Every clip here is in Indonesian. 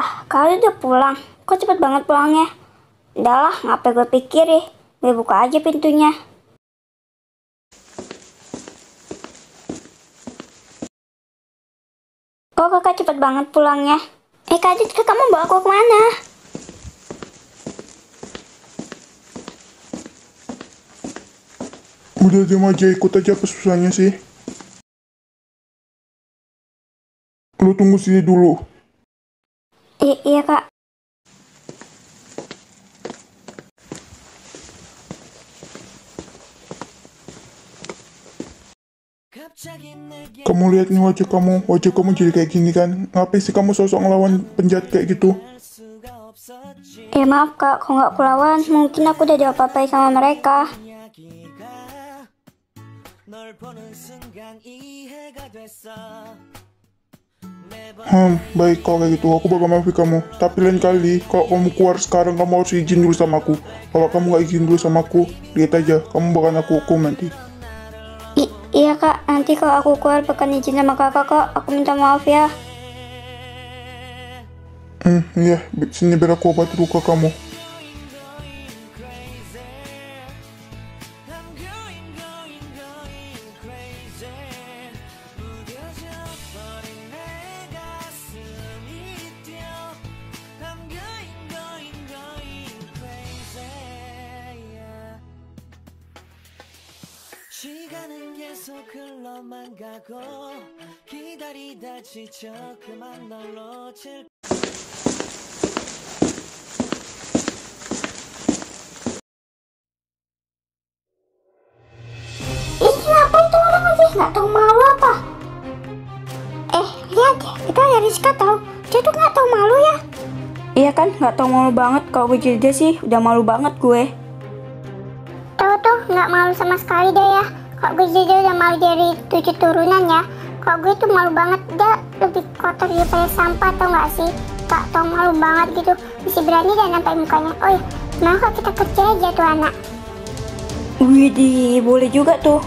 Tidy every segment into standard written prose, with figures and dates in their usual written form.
Lah, kali udah pulang. Kok cepet banget pulangnya? Udahlah, ngapain gue pikir ya. Gue buka aja pintunya. Kok kakak cepet banget pulangnya? Kak Adit, kamu bawa aku kemana? Udah diam aja, ikut aja apa susahnya sih? Lu tunggu sini dulu. Iya kak. Kamu lihat nih wajah kamu jadi kayak gini kan? Ngapain sih kamu sosok ngelawan penjahat kayak gitu? Ya maaf kak, kok nggak kulawan, mungkin aku udah diapa-apain sama mereka. Baik kalau kayak gitu, aku bakal maafin kamu. Tapi lain kali, kalau kamu keluar sekarang, kamu harus izin dulu sama aku. Kalau kamu gak izin dulu sama aku, lihat aja, kamu bakal aku hukum nanti. Iya kak, nanti kalau aku keluar bakal izin sama kakak kok. Aku minta maaf ya. Iya, sini biar aku obat luka kamu. 시간은 계속 흘러만 가고 기다리다 지쳐 그만 널 놓칠 Kenapa itu orang aja nggak tahu malu apa? Lihat deh, kita ada Rizka tahu. Dia tuh nggak tahu malu ya? Iya kan, nggak tahu malu banget. Kalau gue jadi dia sih, udah malu banget gue. Tahu tuh, nggak malu sama sekali deh ya. Kok gue jadi udah malu dari 7 turunan ya. Kok gue tuh malu banget, dia lebih kotor daripada sampah, tau nggak sih? Gak tau malu banget gitu, masih berani dan nampak mukanya. Oh iya, nah kok kita kerja aja tuh anak. Widih, boleh juga tuh.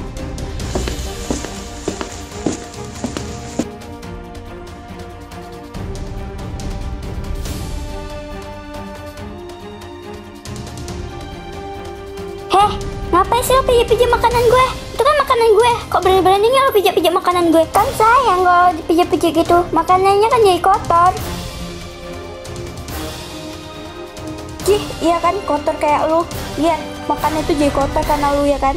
Ngapain sih lo pijat-pijat makanan gue? Itu kan makanan gue. Kok berani-beraninya lo pijat-pijat makanan gue? Kan sayang kalau dipijat-pijat gitu. Makanannya kan jadi kotor. Iya kan, kotor kayak lu. Lihat, makannya tuh jadi kotor karena lu ya kan.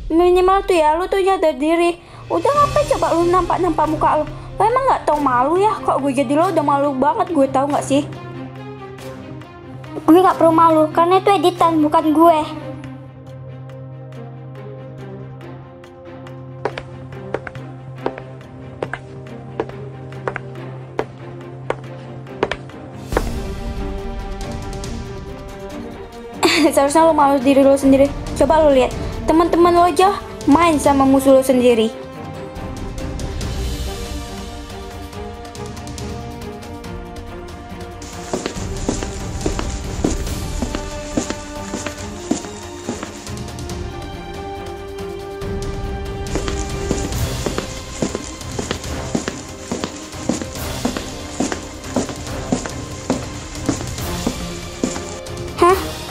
Minimal tuh ya, lu tuh nyadar diri. Udah ngapain coba lu nampak-nampak muka lu? Lo emang gak tau malu ya? Kok gue jadi lo udah malu banget, gue tahu gak sih? Gue gak perlu malu, karena itu editan, bukan gue. Seharusnya lo malu diri lo sendiri. Coba lo lihat, teman-teman lo aja main sama musuh lo sendiri.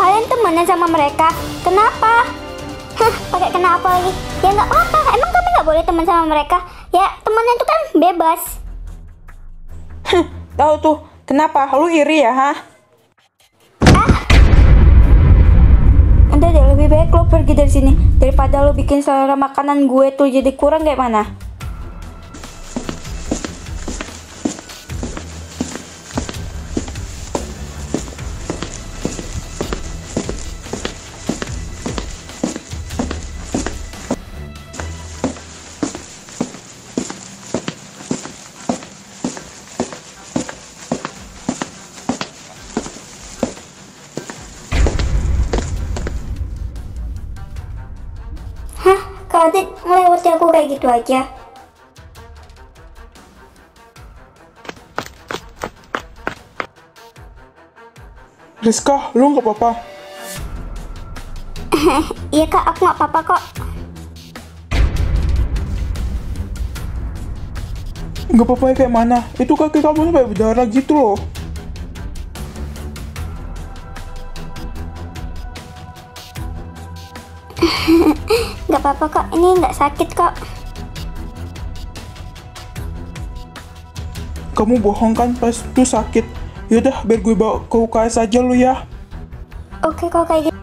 Kalian temenan sama mereka? Kenapa? Pakai kenapa lagi? Ya nggak apa-apa. Emang kami nggak boleh teman sama mereka? Ya temenan itu kan bebas. Tahu tuh, kenapa? Lu iri ya, Udah deh, lebih baik lo pergi dari sini daripada lo bikin selera makanan gue tuh jadi kurang kayak mana. Kak Adit melewati aku kayak gitu aja. Rizka, lu nggak apa-apa? Iya kak, aku nggak apa-apa kok. Nggak apa-apa kayak mana? Itu kaki kamu sampai berdarah gitu loh. Gak apa-apa kok, ini nggak sakit kok. Kamu bohong kan pas itu sakit. Yaudah, biar gue bawa ke UKS aja lu ya. Oke kok kayak gitu.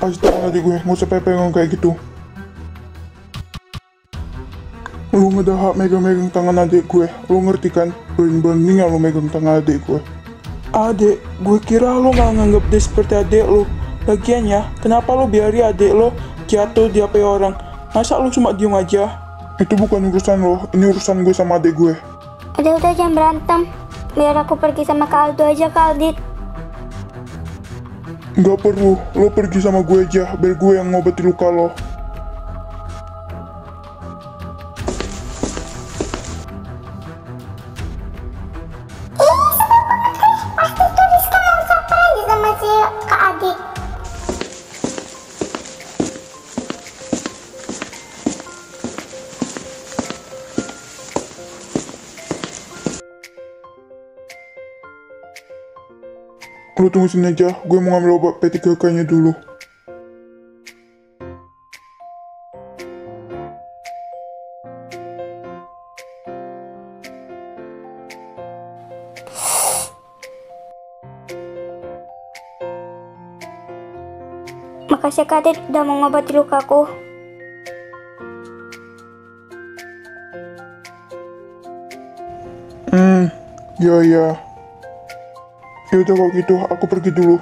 Lepas tangan adik gue, nggak usah pegang kayak gitu. Lu nggak ada hak megang-megang tangan adik gue, lu ngerti kan? Berani-beraninya lu megang tangan adik gue. Adek, gue kira lo gak nganggep dia seperti adek lo. Lagian ya, kenapa lo biari adek lo jatuh di HP orang? Masa lo cuma diem aja? Itu bukan urusan lo, ini urusan gue sama adik gue. Udah jangan berantem. Biar aku pergi sama Kak Aldo aja, Kak Aldit. Nggak perlu, lo pergi sama gue aja, biar gue yang ngobati luka lo. Pasti tuh Rizka mau surprise sama si Kak Adit. Lo tunggu sini aja, gue mau ngambil obat P3K-nya dulu. Makasih Kak Adit udah mau ngobati lukaku. Ya. Yaudah kalau gitu, aku pergi dulu.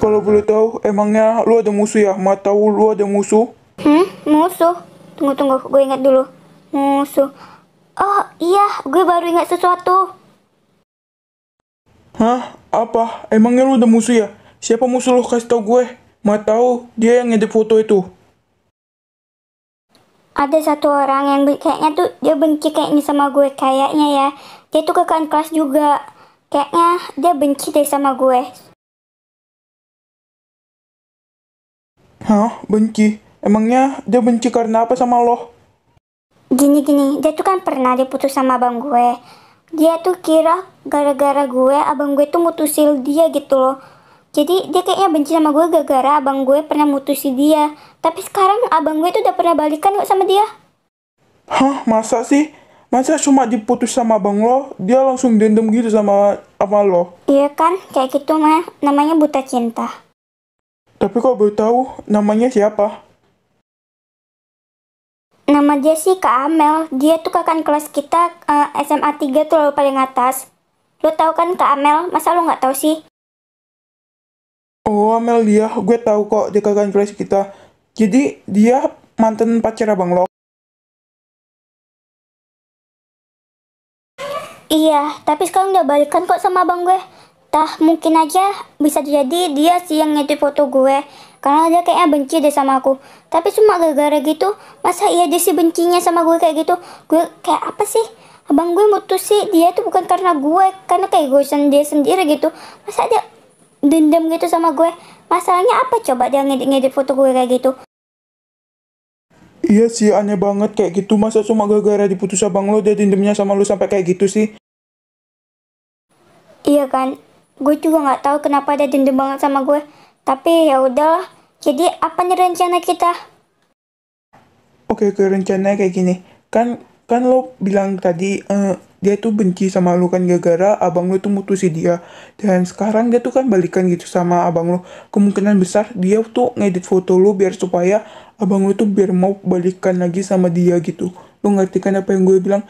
Kalau boleh tahu, emangnya lo ada musuh ya? Mau tahu lo ada musuh? Musuh? Tunggu, gue ingat dulu. Musuh. Oh iya, gue baru ingat sesuatu. Hah? Apa? Emangnya lo ada musuh ya? Siapa musuh lo? Kasih tau gue. Mau tahu dia yang ngedit foto itu. Ada satu orang yang kayaknya tuh dia benci kayaknya sama gue. Kayaknya ya. Dia tuh kakak kelas juga. Kayaknya dia benci deh sama gue. Hah? Benci? Emangnya dia benci karena apa sama lo? Gini, dia tuh kan pernah diputus sama abang gue. Dia tuh kira gara-gara gue, abang gue tuh mutusin dia gitu loh. Jadi dia kayaknya benci sama gue gara-gara abang gue pernah mutusin dia. Tapi sekarang abang gue tuh udah pernah balikan kok sama dia. Hah? Masa sih? Masa cuma diputus sama abang lo, dia langsung dendam gitu sama lo? Iya kan, kayak gitu mah namanya buta cinta. Tapi kok boleh tahu namanya siapa? Nama dia sih Kak Amel. Dia tuh kakak kelas kita SMA 3 tuh lalu paling atas. Lo tau kan Kak Amel? Masa lo nggak tahu sih? Oh, Amelia, gue tahu kok dia kakak kelas kita. Jadi dia mantan pacar abang lo. Iya, tapi sekarang udah balikan kok sama abang gue. Tah, mungkin aja bisa jadi dia sih yang ngedit foto gue. Karena dia kayaknya benci deh sama aku. Tapi cuma gara-gara gitu, masa iya dia sih bencinya sama gue kayak gitu? Gue kayak apa sih? Abang gue mutus sih, dia tuh bukan karena gue. Karena kayak gue sendiri gitu. Masa dia dendam gitu sama gue? Masalahnya apa coba dia ngedit foto gue kayak gitu? Iya sih, aneh banget kayak gitu. Masa cuma gara-gara diputus abang lo, dia dendamnya sama lo sampai kayak gitu sih? Iya kan? Gue juga nggak tahu kenapa dia dendam banget sama gue. Tapi ya udahlah. Jadi apa nih rencana kita? Oke, rencananya kayak gini. Kan lo bilang tadi dia tuh benci sama lo kan gara-gara abang lo tuh mutusin dia. Dan sekarang dia tuh kan balikan gitu sama abang lo. Kemungkinan besar dia tuh ngedit foto lo biar supaya abang lo tuh biar mau balikan lagi sama dia gitu. Lo ngerti kan apa yang gue bilang?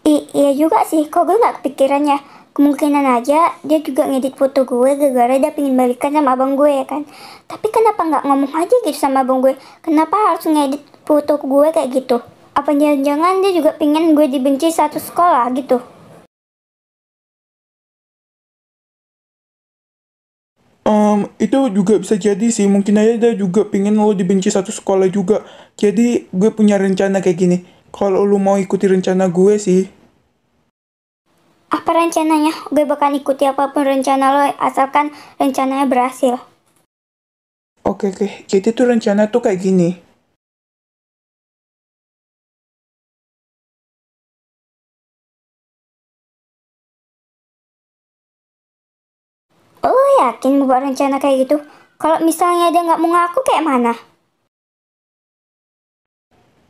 Iya juga sih, kok gue nggak kepikiran ya. Kemungkinan aja dia juga ngedit foto gue gara-gara dia pengen balikan sama abang gue ya kan. Tapi kenapa nggak ngomong aja gitu sama abang gue? Kenapa harus ngedit foto gue kayak gitu? Apa jangan-jangan dia juga pengen gue dibenci satu sekolah gitu? Itu juga bisa jadi sih. Mungkin aja dia juga pengen lo dibenci satu sekolah juga. Jadi gue punya rencana kayak gini. Kalau lo mau ikuti rencana gue sih. Apa rencananya? Gue bakal ikuti apapun rencana lo asalkan rencananya berhasil. Oke. Jadi tuh rencana tuh kayak gini. Lo yakin mau buat rencana kayak gitu? Kalau misalnya dia nggak mau ngaku kayak mana?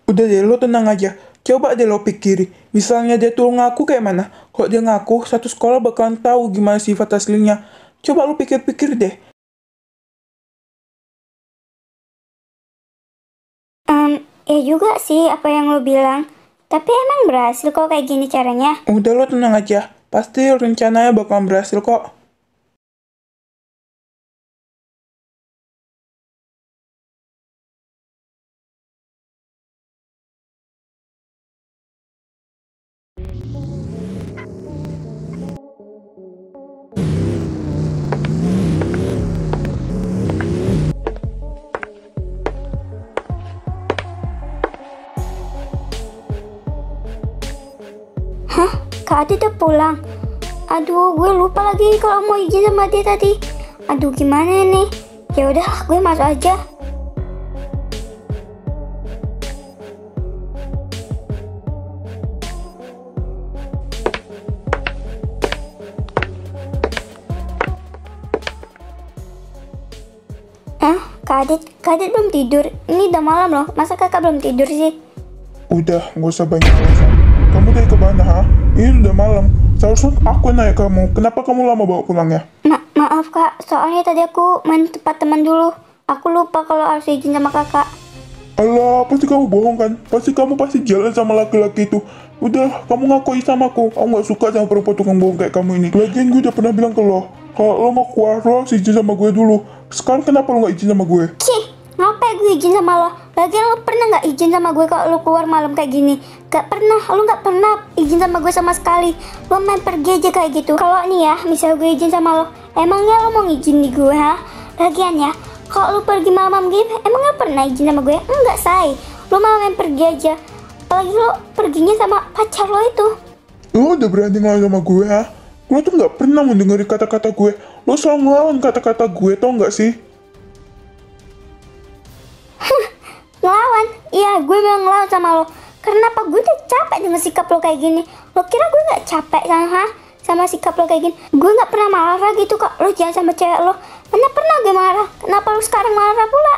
Udah deh, lo tenang aja. Coba deh lo pikiri. Misalnya dia tuh ngaku kayak mana? Kalau dia ngaku, satu sekolah bakalan tahu gimana sifat aslinya. Coba lo pikir-pikir deh. Ya juga sih apa yang lo bilang. Tapi emang berhasil kok kayak gini caranya. Udah lo tenang aja. Pasti rencananya bakalan berhasil kok. Hah? Kak Adit udah pulang? Aduh, gue lupa lagi kalau mau izin sama dia tadi. Aduh, gimana nih? Ya udah, gue masuk aja. Kak Adit belum tidur. Ini udah malam loh. Masa kakak belum tidur sih? Udah, gak usah banyak alasan. Kamu dari kemana, ha? Ini udah malam. Seharusnya aku yang nanya kamu, kenapa kamu lama bawa pulangnya? Maaf kak, soalnya tadi aku main tempat teman dulu. Aku lupa kalau harus izin sama kakak. Alah, pasti kamu bohong kan? Kamu pasti jalan sama laki-laki itu. Udah, kamu ngakui sama aku. Aku gak suka sama perempuan tukang bohong kayak kamu ini. Lagian gue udah pernah bilang ke lo, kalau lo mau keluar, lo harus izin sama gue dulu. Sekarang kenapa lo gak izin sama gue? Cih, ngapain gue izin sama lo? Lagian lo pernah gak izin sama gue kalau lo keluar malam kayak gini? Gak pernah, lo gak pernah izin sama gue sama sekali. Lo main pergi aja kayak gitu. Kalau nih ya, misal gue izin sama lo, emangnya lo mau izin di gue, ha? Lagian ya, kalau lo pergi malam-malam gini, emang gak pernah izin sama gue? Enggak, say. Lo malah main pergi aja. Apalagi lo perginya sama pacar lo itu. Lo udah berani ngelawan sama gue, ha? Lo tuh gak pernah mendengar kata-kata gue. Lo selalu ngelawan kata-kata gue, tau gak sih? Ngelawan? Iya, gue memang ngelawan sama lo. Karena apa? Gue udah capek dengan sikap lo kayak gini. Lo kira gue gak capek sama sikap lo kayak gini? Gue gak pernah marah gitu kok. Lo jangan sama cewek lo. Mana pernah gue marah? Kenapa lo sekarang marah pula?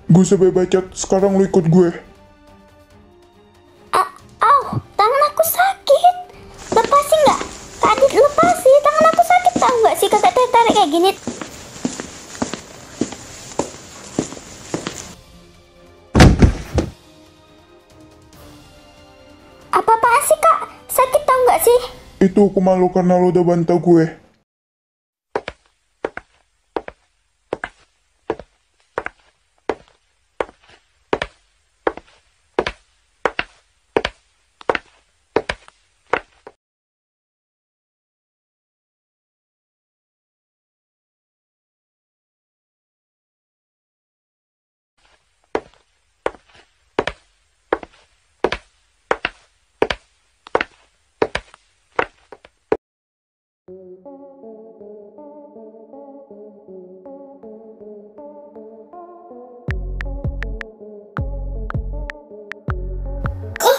Gue sampai bacot, sekarang lo ikut gue. Tangan aku sakit. Lepasin gak? Tadi lepasin, tangan aku sakit. Tahu gak sih kakak tarik kayak gini? Apa-apaan sih kak? Sakit tahu gak sih? Itu hukuman lo karena lo udah bantai gue.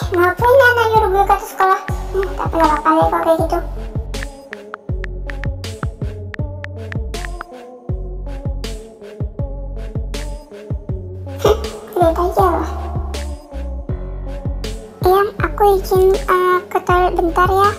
Ngapain anak nyuruh gue ke atas sekolah? Tak pernah kali kalau kayak gitu. Lihat aja loh. Yang aku izin ke toilet bentar ya.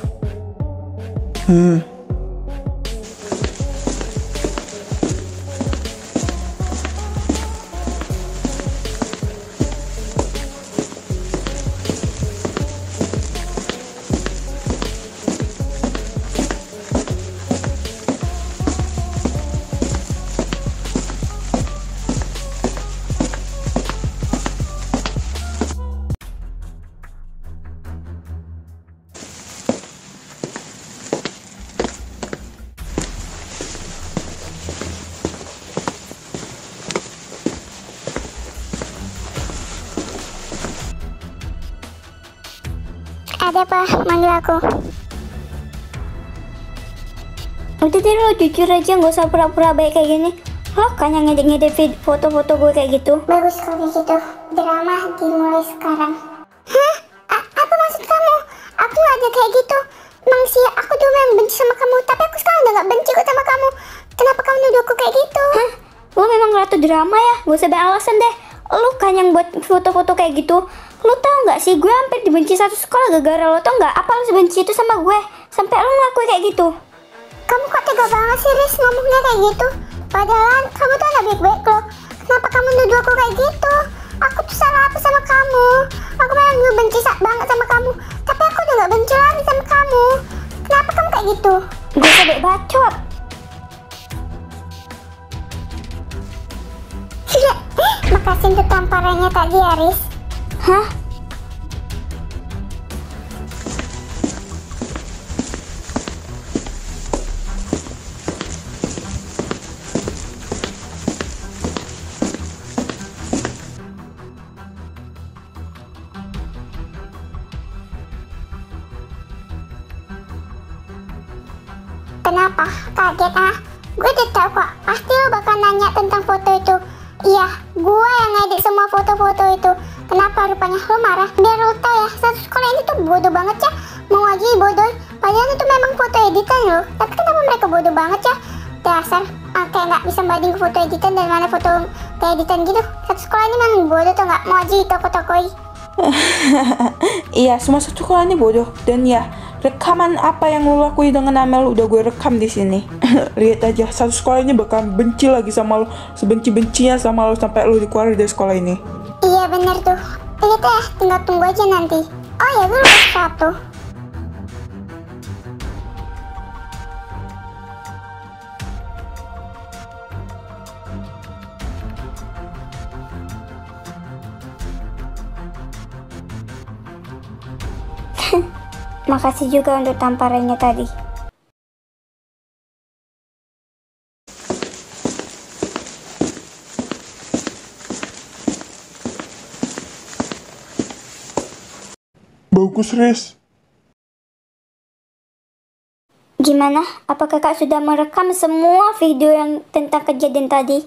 Ada apa manggil aku? Udah deh lo jujur aja, nggak usah pura-pura baik kayak gini. Lo kan yang ngedit-ngedit foto-foto gue kayak gitu. Bagus kalau kayak gitu. Drama dimulai sekarang. Hah? Apa maksud kamu? Aku nggak ada kayak gitu. Emang sih aku dulu memang benci sama kamu, tapi aku sekarang udah nggak benci kok sama kamu. Kenapa kamu nuduh aku kayak gitu? Hah? Lo memang ratu drama ya? Gak usah banyak alasan deh. Lo kan yang buat foto-foto kayak gitu. Lo tau nggak sih, gue hampir dibenci satu sekolah gara-gara lo, tau nggak? Apa lo sebenci itu sama gue sampai lo ngelakuin kayak gitu? Kamu kok tega banget sih, Riz, ngomongnya kayak gitu? Padahal kamu tuh anak baik-baik loh. Kenapa kamu nuduh aku kayak gitu? Aku tuh salah apa sama kamu? Aku memang dulu benci banget sama kamu, tapi aku udah gak benci lagi sama kamu. Kenapa kamu kayak gitu? Gue sebek bacot. Makasih untuk tamparannya tadi, Aris. Hah? Kenapa? Kaget ah? Gue udah tau kok, pasti lo bakal nanya tentang foto itu. Iya, gue yang ngedit semua foto-foto itu. Kenapa rupanya lo marah? Biar lo tau ya, satu sekolah ini tuh bodoh banget ya. Mau aja bodoh, padahal itu memang foto editan lo. Tapi kenapa mereka bodoh banget ya? Dasar, kayak gak bisa banding foto editan dan mana foto kayak editan gitu. Satu sekolah ini memang bodoh tuh, gak mau aja ditoko-tokoi. Iya, semua satu sekolah ini bodoh. Dan ya, rekaman apa yang lo lakuin dengan Amel udah gue rekam di sini. Lihat aja, satu sekolah ini bakal benci lagi sama lo, sebenci-bencinya sama lo sampai lo dikeluarin dari sekolah ini. Iya bener tuh. Lihat ya, tinggal tunggu aja nanti. Oh ya, gue lupa satu. Makasih juga untuk tamparannya tadi. Bagus, Riz. Gimana? Apa kakak sudah merekam semua video yang tentang kejadian tadi?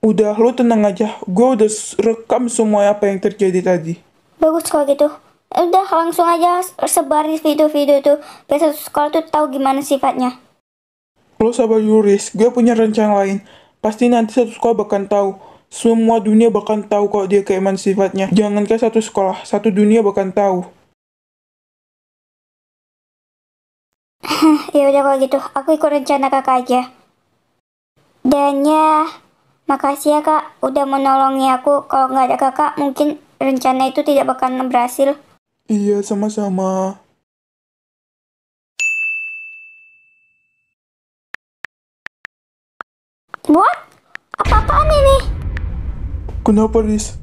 Udah, lo tenang aja. Gue udah rekam semua apa yang terjadi tadi. Bagus kalau gitu. Udah langsung aja sebarin video-video itu biar satu sekolah tuh tahu gimana sifatnya. Lo sabar dulu, Riz. Gue punya rencana lain. Pasti nanti satu sekolah bakal tahu. Semua dunia bakal tahu kok dia kayak mana sifatnya. Jangankan satu sekolah, satu dunia bakal tahu. Ya udah kalau gitu, aku ikut rencana kakak aja. Dan ya, makasih ya kak udah menolongi aku. Kalau nggak ada kakak, mungkin rencana itu tidak bakalan berhasil. Iya, sama-sama. What? Apa-apaan ini? Kenapa, Riz?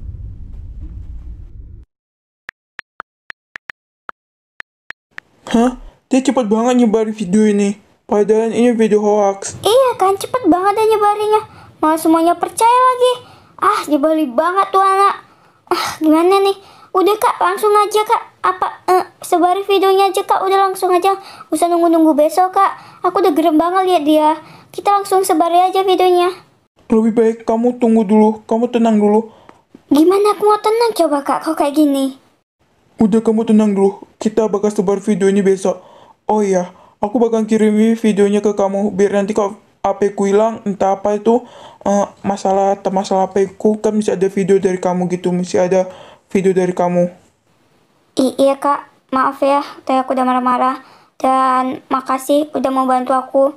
Hah? Dia cepat banget nyebarin video ini. Padahal ini video hoax. Iya kan, cepet banget aja nyebarinnya. Malah semuanya percaya lagi. Nyebelin banget tuh anak. Gimana nih? Udah kak, langsung aja kak. Sebarin videonya aja kak. Udah langsung aja. Usah nunggu-nunggu besok kak. Aku udah gerem banget lihat dia. Kita langsung sebarin aja videonya. Lebih baik kamu tunggu dulu. Kamu tenang dulu. Gimana aku mau tenang coba kak kalau kayak gini? Udah, kamu tenang dulu. Kita bakal sebar video ini besok. Oh iya, aku bakal kirim videonya ke kamu. Biar nanti kalau HP ku hilang, entah apa itu, masalah HP ku, kan masih ada video dari kamu gitu. Masih ada video dari kamu. Iya kak, maaf ya. Tadi aku udah marah-marah. Dan makasih udah mau bantu aku.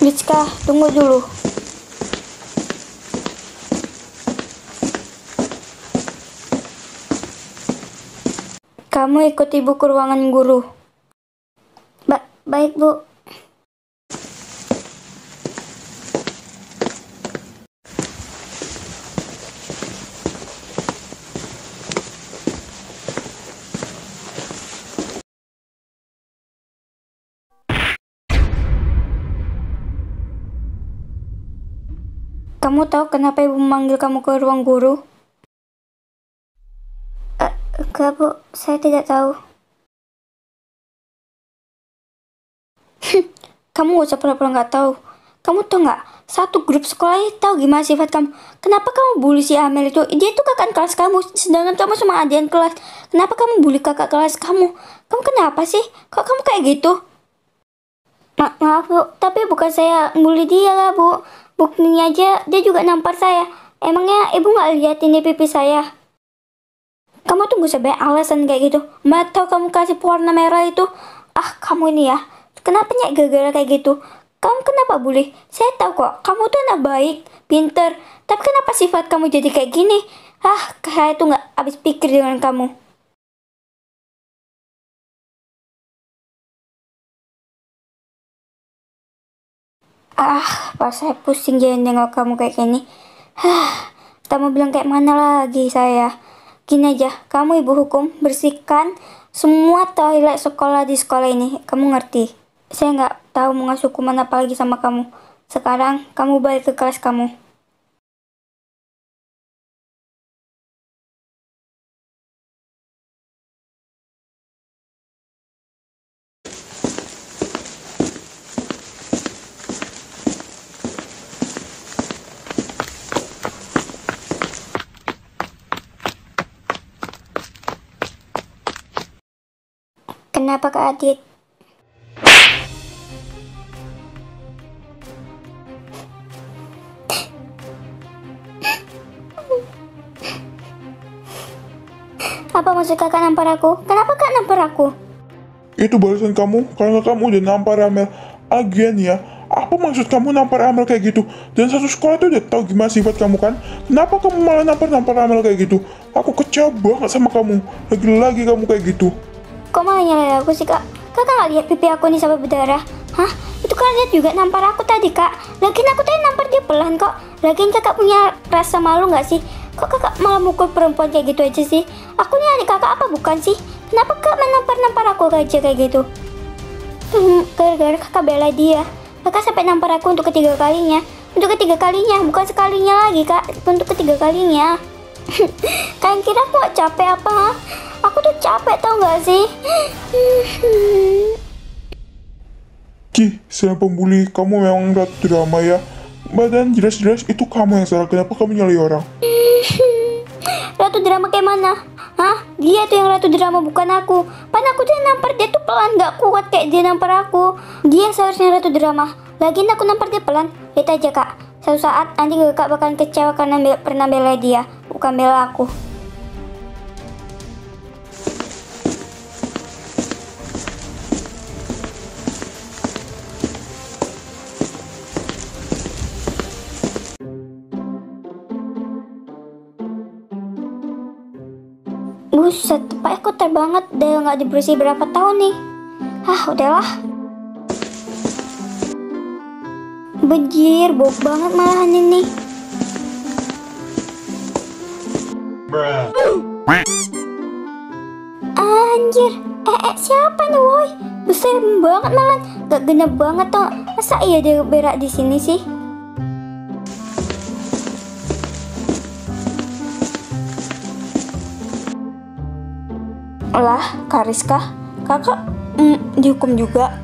Rizka, tunggu dulu. Kamu ikut ibu ke ruangan guru. Baik, Bu. Kamu tahu kenapa ibu memanggil kamu ke ruang guru? Enggak, Bu. Saya tidak tahu. Kamu gak usah pura-pura nggak tahu. Kamu tahu nggak? Satu grup sekolah ini tahu gimana sifat kamu. Kenapa kamu bully si Amel itu? Dia itu kakak kelas kamu, sedangkan kamu sama adian kelas. Kenapa kamu bully kakak kelas kamu? Kamu kenapa sih? Kok kamu kayak gitu? Maaf, Bu. Tapi bukan saya bully dia lah, Bu. Buktinya aja dia juga nampar saya. Emangnya ibu nggak lihat ini pipi saya? Kamu tunggu sampai alasan kayak gitu. Mbak tahu kamu kasih pewarna merah itu. Kamu ini ya. Kenapa nyek gara-gara kayak gitu? Kamu kenapa bully? Saya tahu kok, kamu tuh anak baik, pinter. Tapi kenapa sifat kamu jadi kayak gini? Saya tuh nggak habis pikir dengan kamu. Pas saya pusing jadi nengok kamu kayak gini. Tak mau bilang kayak mana lagi saya. Gini aja, kamu ibu hukum, bersihkan semua toilet sekolah di sekolah ini. Kamu ngerti? Saya nggak tahu mau ngasih hukuman apa lagi sama kamu. Sekarang kamu balik ke kelas kamu. Kenapa Kak Adit? Apa maksud kakak nampar aku? Kenapa kak nampar aku? Itu balasan kamu karena kamu udah nampar Amel. Lagian ya, apa maksud kamu nampar Amel kayak gitu? Dan satu sekolah tuh udah tahu gimana sifat kamu kan? Kenapa kamu malah nampar Amel kayak gitu? Aku kecewa banget sama kamu. Lagi-lagi kamu kayak gitu. Kok malah nyalain aku sih kak? Kakak gak lihat pipi aku nih sampai berdarah? Hah? Itu kan lihat juga nampar aku tadi kak. Lagian aku tadi nampar dia pelan kok. Lagian kakak punya rasa malu gak sih? Kok kakak malah mukul perempuan kayak gitu aja sih? Aku nih adik kakak apa bukan sih? Kenapa kak menampar aku aja kayak gitu? Gara-gara kakak bela dia. Kakak sampai nampar aku untuk ketiga kalinya. Untuk ketiga kalinya, bukan sekalinya lagi kak. Untuk ketiga kalinya. Kalian kira aku gak capek apa? Ha? Aku tuh capek tau gak sih? Saya pembuli, kamu memang ratu drama ya. Badan jelas-jelas itu kamu yang salah. Kenapa kamu nyalai orang? Ratu drama kayak mana? Hah? Dia tuh yang ratu drama bukan aku. Pan aku tuh yang nampar dia tuh pelan, gak kuat kayak dia nampar aku. Dia seharusnya ratu drama. Lagian aku nampar dia pelan. Lihat aja kak, suatu saat nanti kakak bakalan kecewa karena pernah bela dia, bukan bela aku. Buset, Pak aku kotor banget. Udah nggak dibersih berapa tahun nih. Udahlah. Bejir, bau banget malahan ini. Anjir, siapa nih woi? Besar banget malahan. Gak genap banget tuh. Masa iya dia berak di sini sih? Lah, Kak Rizka, kakak dihukum juga?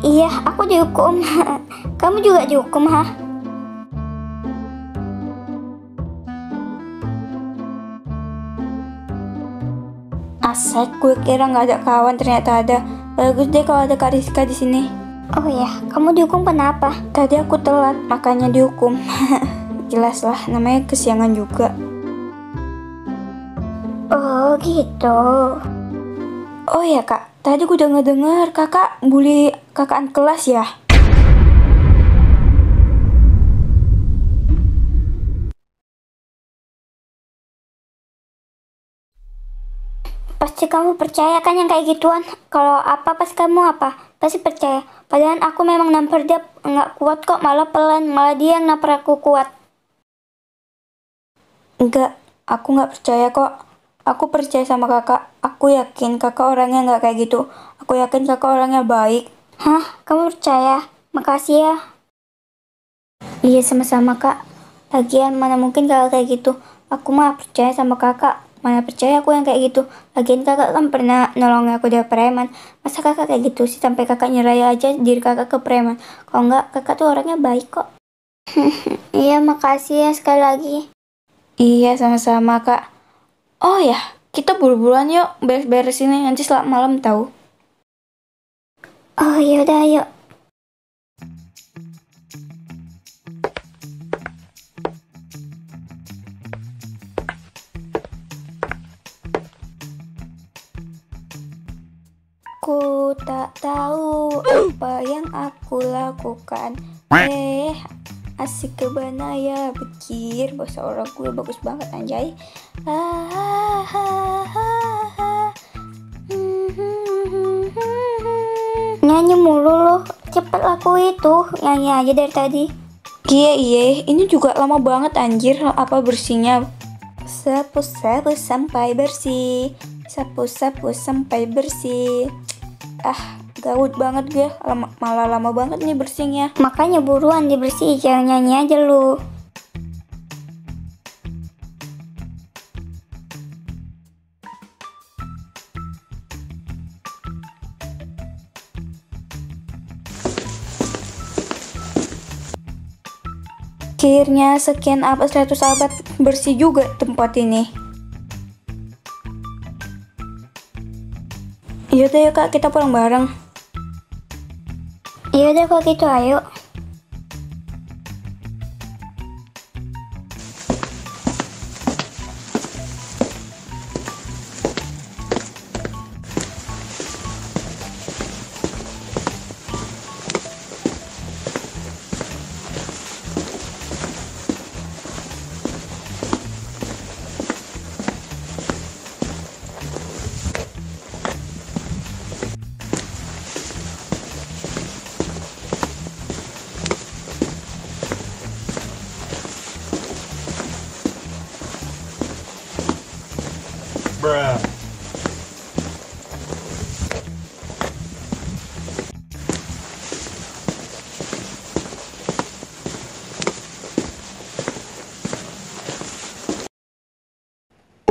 Iya, aku dihukum. Kamu juga dihukum, ha? Asik, gue kira nggak ada kawan, ternyata ada. Bagus deh kalau ada Kak Rizka di sini. Oh ya, kamu dihukum kenapa? Tadi aku telat, makanya dihukum. Jelas lah, namanya kesiangan juga. Oh gitu. Oh ya kak, tadi gue udah ngedenger kakak bully kakaan kelas ya? Pasti kamu percaya kan yang kayak gituan? Kalau apa pasti kamu apa? Pasti percaya. Padahal aku memang nampar dia nggak kuat kok, malah pelan, malah dia yang nampar aku kuat. Enggak, aku nggak percaya kok. Aku percaya sama kakak. Aku yakin kakak orangnya nggak kayak gitu. Aku yakin kakak orangnya baik. Hah? Kamu percaya? Makasih ya. Iya sama-sama kak. Lagian mana mungkin kakak kayak gitu. Aku mah percaya sama kakak. Mana percaya aku yang kayak gitu. Lagian kakak kan pernah nolongin aku dari preman. Masa kakak kayak gitu sih sampai kakak nyeraya aja diri kakak ke preman. Kalau enggak kakak tuh orangnya baik kok. Iya makasih ya sekali lagi. Iya sama-sama kak. Oh ya, kita buru-buruan yuk beres-beres ini nanti selama malam tahu. Oh yaudah yuk. Ku tak tahu apa yang aku lakukan. Asik ke mana ya pikir bahasa orang gue bagus banget anjay. Nyanyi mulu loh, cepet laku itu, nyanyi aja dari tadi. Iya, ini juga lama banget anjir, apa bersihnya. Sapu-sapu sampai bersih, sapu-sapu sampai bersih. Gawut banget gue, malah lama banget nih bersihnya. Makanya buruan dibersih, jangan nyanyi aja lu. Akhirnya sekian 100 abad bersih juga tempat ini. Yaudah yuk kak, kita pulang bareng. Yaudah kalau gitu ayo.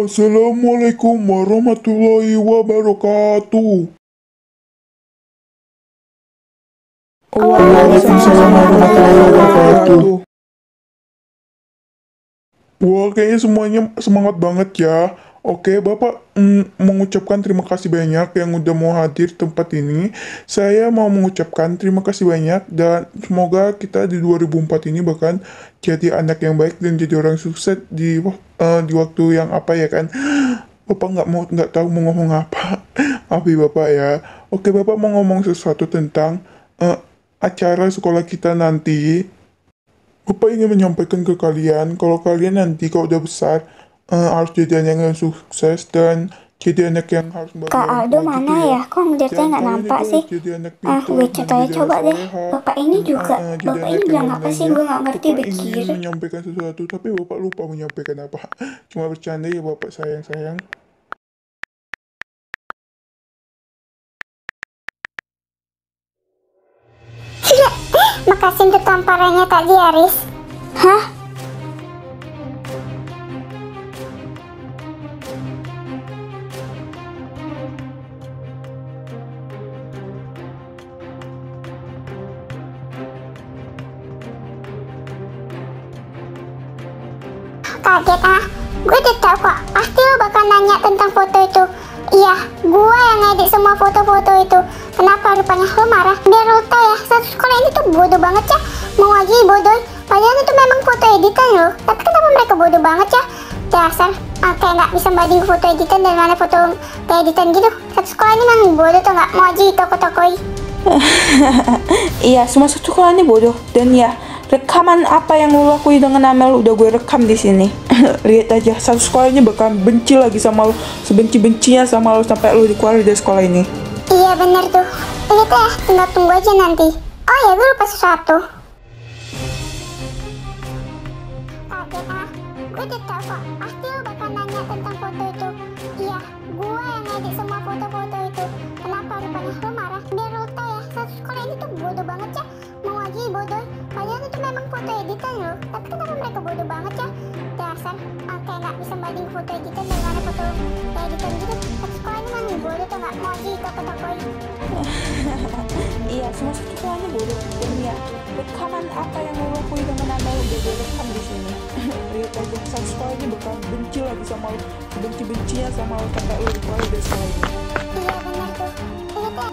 Assalamualaikum warahmatullahi wabarakatuh. Waalaikumsalam warahmatullahi wabarakatuh. Wah, kayaknya semuanya semangat banget ya. Oke, Bapak mengucapkan terima kasih banyak yang udah mau hadir tempat ini. Saya mau mengucapkan terima kasih banyak dan semoga kita di 2004 ini bahkan jadi anak yang baik dan jadi orang sukses di waktu yang apa ya kan. Bapak nggak tahu mau ngomong apa. Maafin Bapak ya. Oke, Bapak mau ngomong sesuatu tentang acara sekolah kita nanti. Bapak ingin menyampaikan ke kalian, kalau kalian nanti kalau udah besar harus jadi anak yang sukses dan jadi anak yang harus Kak Aldo mana ya? Kok ngejarnya nggak nampak sih? Gue ceritanya coba deh. Bapak ini juga. Bapak ini bilang apa sih? Gue nggak ngerti Bapak pikir. ingin menyampaikan sesuatu, tapi Bapak lupa menyampaikan apa. Cuma bercanda ya Bapak sayang-sayang. Makasih untuk tamparannya tadi Aris. Hah? Kaget gue udah tahu kok. Pasti lo bakal nanya tentang foto itu. Iya, gue yang ngedit semua foto-foto itu. Kenapa rupanya lo marah? Biar lo tau ya, satu sekolah ini tuh bodoh banget ya. Mau aja bodoh. Padahal itu memang foto editan lo. Tapi kenapa mereka bodoh banget ya? Dasar, kayak nggak bisa banding foto editan dan mana foto kayak editan gitu. Satu sekolah ini memang bodoh tuh nggak. Mau aja toko-tokoi. Iya, semua satu sekolah ini bodoh. Dan ya, rekaman apa yang lo lakuin dengan Amel udah gue rekam di sini. Lihat aja, satu sekolah ini bakal benci lagi sama lo, sebenci-bencinya sama lo sampai lo dikeluarin dari sekolah ini. Iya bener tuh. Lihat ya, tinggal tunggu aja nanti. Oh ya, gue lupa sesuatu. Kaget gue udah tahu kok. Pasti lo bakal nanya tentang foto itu. Iya, gue yang ngedit semua foto-foto itu. Kenapa rupanya lo marah? Biar lo tau ya, satu sekolah ini tuh bodoh banget ya. Mau Tapi kenapa mereka bodoh banget ya? Dasar, kayak nggak bisa banding foto editan dengan foto editan gitu. Tapi sekolah ini mah bodoh tuh nggak mau sih toko-tokoi. Iya, semua sekolahnya bodoh. Dan ya, rekaman apa yang lo lakuin dengan anda udah direkam di sini. Lihat aja, satu sekolah ini bakal benci lagi sama lo, benci-bencinya sama lo kakak lo kalau udah sekolah ini. Iya benar tuh. Lihat ya.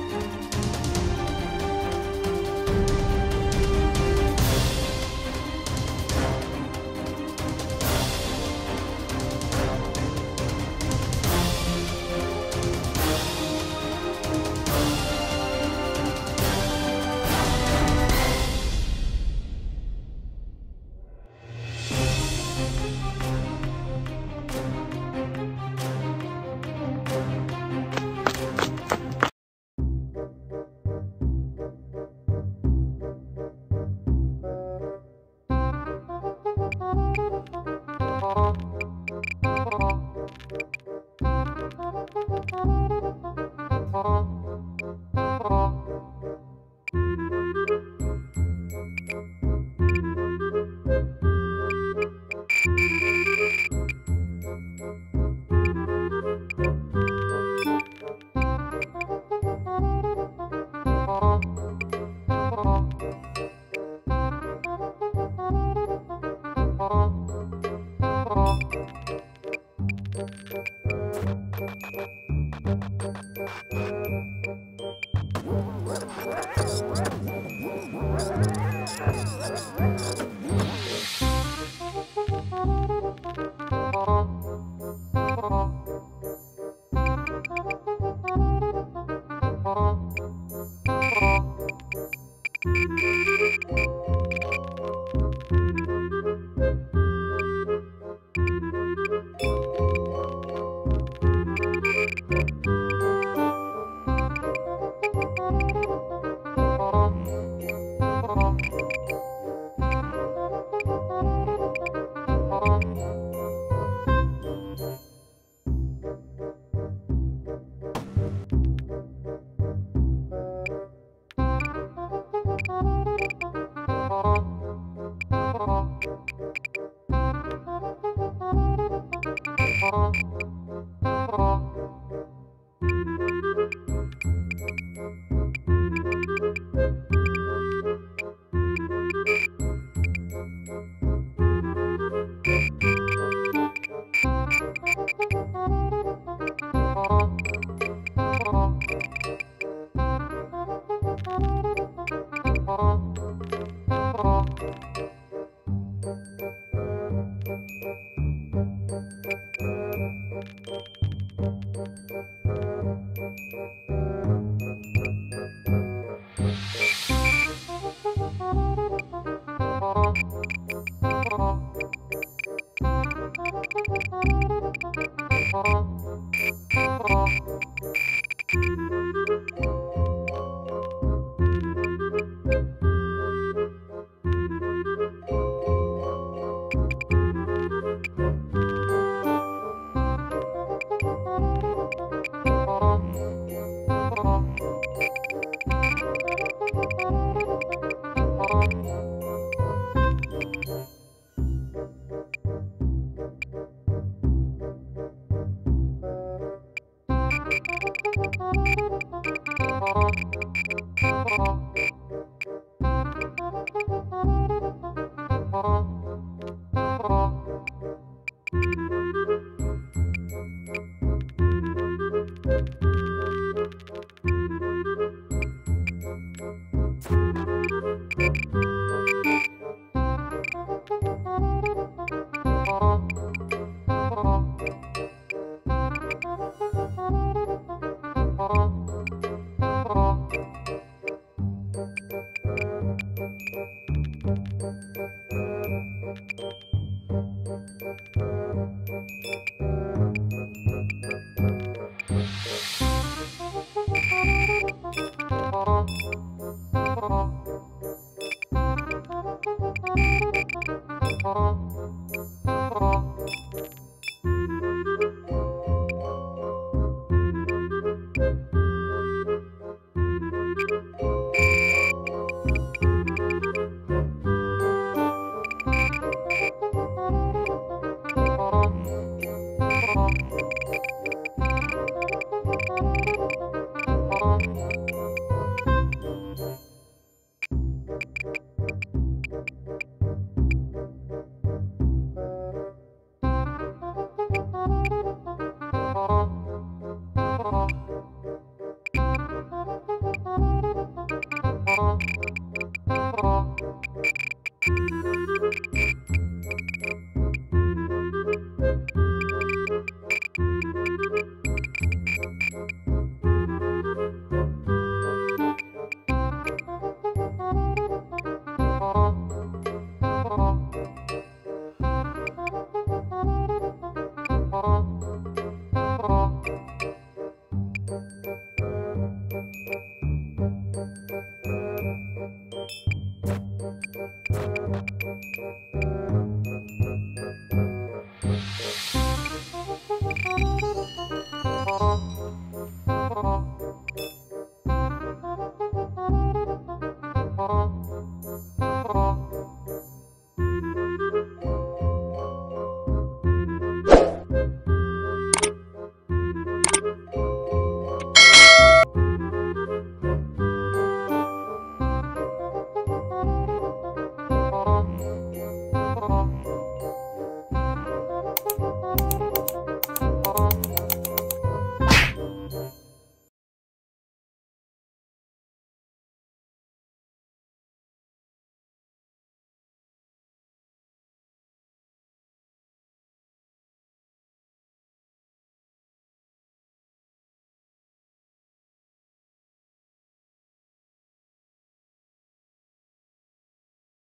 Bye.